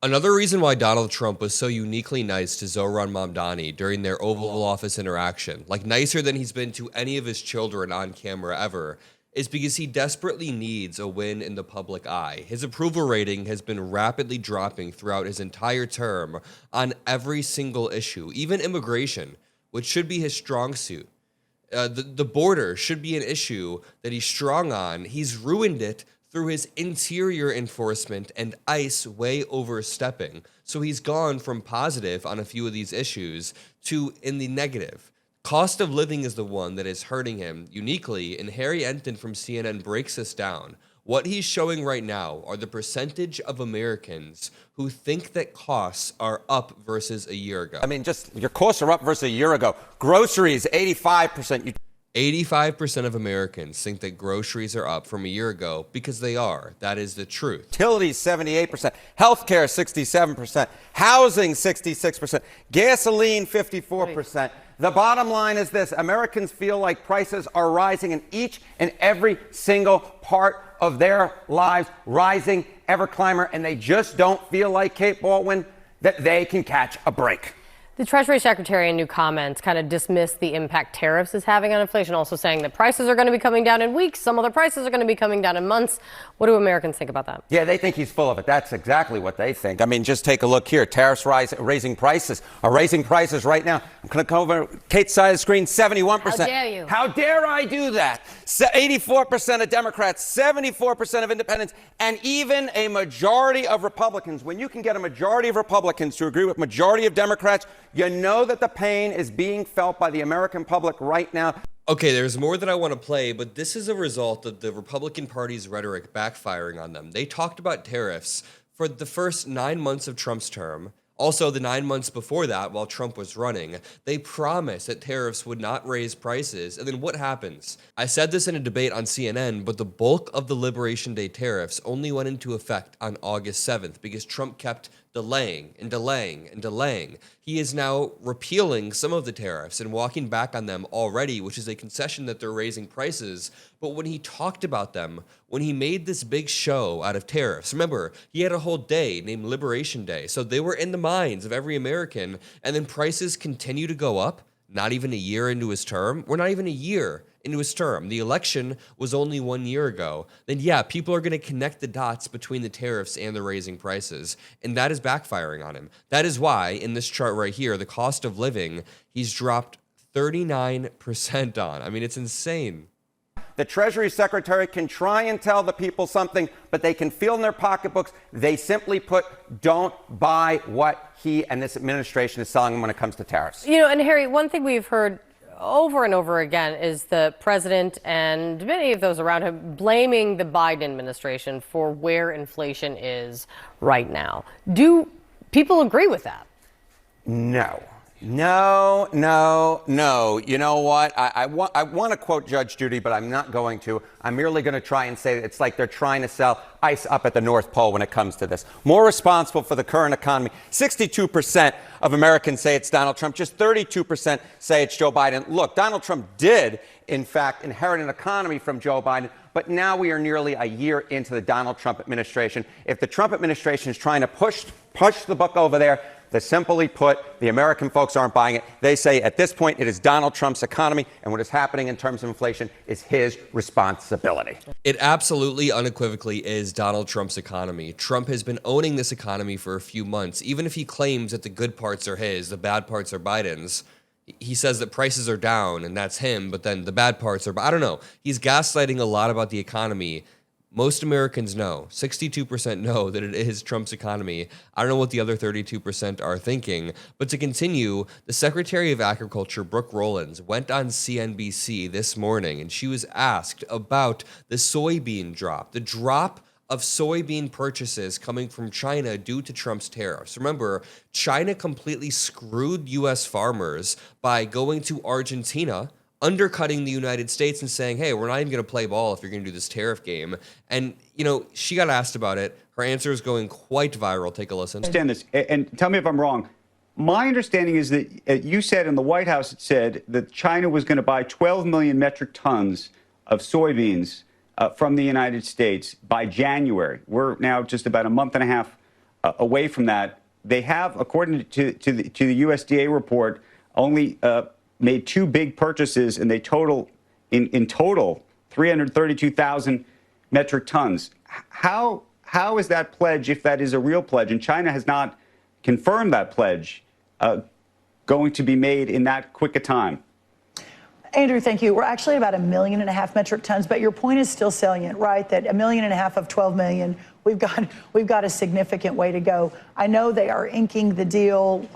Another reason why Donald Trump was so uniquely nice to Zohran Mamdani during their Oval Office interaction, like nicer than he's been to any of his children on camera ever, is because he desperately needs a win in the public eye. His approval rating has been rapidly dropping throughout his entire term on every single issue, even immigration, which should be his strong suit. The border should be an issue that he's strong on. He's ruined it through his interior enforcement and ICE way overstepping. So he's gone from positive on a few of these issues to in the negative. Cost of living is the one that is hurting him uniquely, and Harry Enton from CNN breaks this down. What he's showing right now are the percentage of Americans who think that costs are up versus a year ago. I mean, just your costs are up versus a year ago. Groceries, 85%. 85% of Americans think that groceries are up from a year ago because they are. That is the truth. Utilities, 78%. Healthcare, 67%. Housing, 66%. Gasoline, 54%. The bottom line is this. Americans feel like prices are rising in each and every single part of their lives, rising, ever climber, and they just don't feel like, Kate Baldwin, that they can catch a break. The Treasury Secretary in new comments kind of dismissed the impact tariffs is having on inflation, also saying that prices are going to be coming down in weeks. Some other prices are going to be coming down in months. What do Americans think about that? Yeah, they think he's full of it. That's exactly what they think. I mean, just take a look here. Tariffs raising prices right now. I'm going to come over Kate's side of the screen, 71%. How dare you? How dare I do that? 84% of Democrats, 74% of independents, and even a majority of Republicans. When you can get a majority of Republicans to agree with majority of Democrats, you know that the pain is being felt by the American public right now. Okay, there's more that I want to play, but this is a result of the Republican Party's rhetoric backfiring on them. They talked about tariffs for the first 9 months of Trump's term. Also, the 9 months before that, while Trump was running, they promised that tariffs would not raise prices. And then what happens? I said this in a debate on CNN, but the bulk of the Liberation Day tariffs only went into effect on August 7th because Trump kept delaying and delaying and delaying. He is now repealing some of the tariffs and walking back on them already, which is a concession that they're raising prices. But when he talked about them, when he made this big show out of tariffs, remember, he had a whole day named Liberation Day. So they were in the minds of every American, and then prices continue to go up, not even a year into his term. We're not even a year into his term. The election was only 1 year ago. Then yeah, people are going to connect the dots between the tariffs and the raising prices, and that is backfiring on him. That is why in this chart right here, the cost of living, he's dropped 39% on. I mean, it's insane. The Treasury Secretary can try and tell the people something, but they can feel in their pocketbooks. They simply put, don't buy what he and this administration is selling them when it comes to tariffs. You know, and Harry, one thing we've heard over and over again is the president and many of those around him blaming the Biden administration for where inflation is right now. Do people agree with that? No. You know what? I want to quote Judge Judy, but I'm not going to. I'm merely going to try and say that it's like they're trying to sell ice up at the North Pole when it comes to this. More responsible for the current economy. 62% of Americans say it's Donald Trump. Just 32% say it's Joe Biden. Look, Donald Trump did, in fact, inherit an economy from Joe Biden. But now we are nearly a year into the Donald Trump administration. If the Trump administration is trying to push the buck over there, simply put, the American folks aren't buying it. They say at this point it is Donald Trump's economy, and what is happening in terms of inflation is his responsibility. It absolutely unequivocally is Donald Trump's economy. Trump has been owning this economy for a few months. Even if he claims that the good parts are his, the bad parts are Biden's, he says that prices are down and that's him, but then the bad parts are, I don't know. He's gaslighting a lot about the economy. Most Americans know, 62% know that it is Trump's economy. I don't know what the other 32% are thinking. But to continue, the Secretary of Agriculture, Brooke Rollins, went on CNBC this morning, and she was asked about the soybean drop, the drop of soybean purchases coming from China due to Trump's tariffs. Remember, China completely screwed U.S. farmers by going to Argentina, undercutting the United States and saying, hey, we're not even going to play ball if you're going to do this tariff game. And, you know, she got asked about it. Her answer is going quite viral. Take a listen. Understand this, and tell me if I'm wrong. My understanding is that you said in the White House, it said that China was going to buy 12 million metric tons of soybeans from the United States by January. We're now just about a month and a half away from that. They have, according to the USDA report, only made 2 big purchases, and they total in total 332,000 metric tons. How is that pledge, if that is a real pledge, and China has not confirmed that pledge, going to be made in that quick a time? Andrew, thank you. We're actually about 1.5 million metric tons, but your point is still salient, right? That 1.5 million of 12 million, we've got a significant way to go. I know they are inking the deal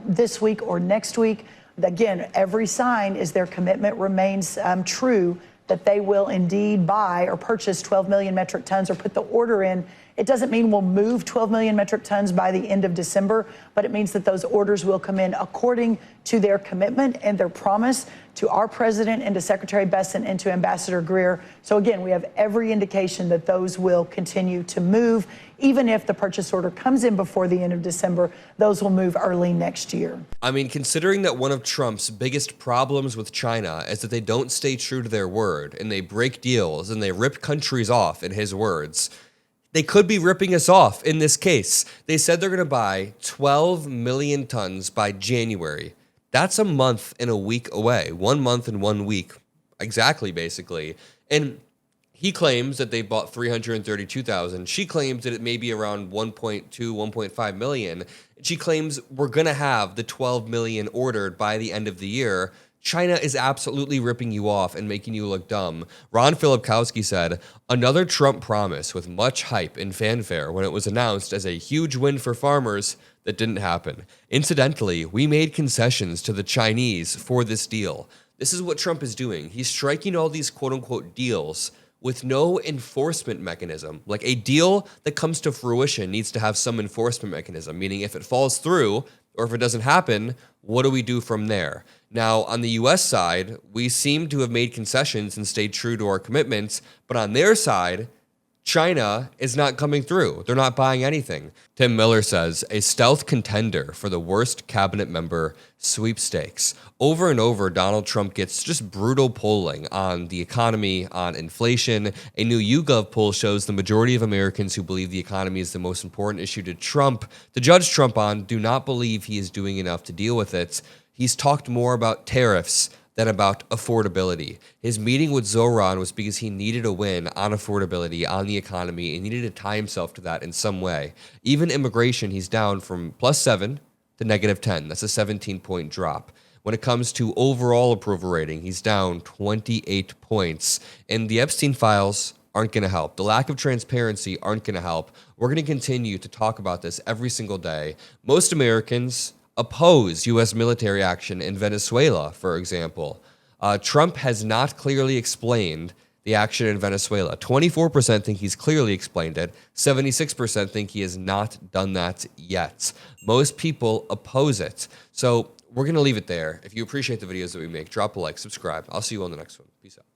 this week or next week. Again, every sign is their commitment remains true that they will indeed buy or purchase 12 million metric tons or put the order in. It doesn't mean we'll move 12 million metric tons by the end of December, but it means that those orders will come in according to their commitment and their promise to our president and to Secretary Bessent and to Ambassador Greer. So again, we have every indication that those will continue to move. Even if the purchase order comes in before the end of December, those will move early next year. I mean, considering that one of Trump's biggest problems with China is that they don't stay true to their word and they break deals and they rip countries off, in his words, they could be ripping us off in this case. They said they're going to buy 12 million tons by January. That's a month and a week away. 1 month and 1 week. Exactly, basically. And he claims that they bought 332,000. She claims that it may be around 1.2, 1.5 million. She claims we're going to have the 12 million ordered by the end of the year. China is absolutely ripping you off and making you look dumb. Ron Filipkowski said, another Trump promise with much hype and fanfare when it was announced as a huge win for farmers that didn't happen. Incidentally, we made concessions to the Chinese for this deal. This is what Trump is doing. He's striking all these quote-unquote deals with no enforcement mechanism. Like, a deal that comes to fruition needs to have some enforcement mechanism, meaning if it falls through or if it doesn't happen, what do we do from there? Now, on the U.S. side, we seem to have made concessions and stayed true to our commitments, but on their side, China is not coming through. They're not buying anything. Tim Miller says, a stealth contender for the worst cabinet member sweepstakes. Over and over, Donald Trump gets just brutal polling on the economy, on inflation. A new YouGov poll shows the majority of Americans who believe the economy is the most important issue to judge Trump on, do not believe he is doing enough to deal with it. He's talked more about tariffs than about affordability. His meeting with Zoran was because he needed a win on affordability, on the economy, and needed to tie himself to that in some way. Even immigration, he's down from +7 to -10. That's a 17-point drop. When it comes to overall approval rating, he's down 28 points. And the Epstein files aren't going to help. The lack of transparency aren't going to help. We're going to continue to talk about this every single day. Most Americans oppose U.S. military action in Venezuela, for example. Trump has not clearly explained the action in Venezuela. 24% think he's clearly explained it. 76% think he has not done that yet. Most people oppose it. So we're going to leave it there. If you appreciate the videos that we make, drop a like, subscribe. I'll see you on the next one. Peace out.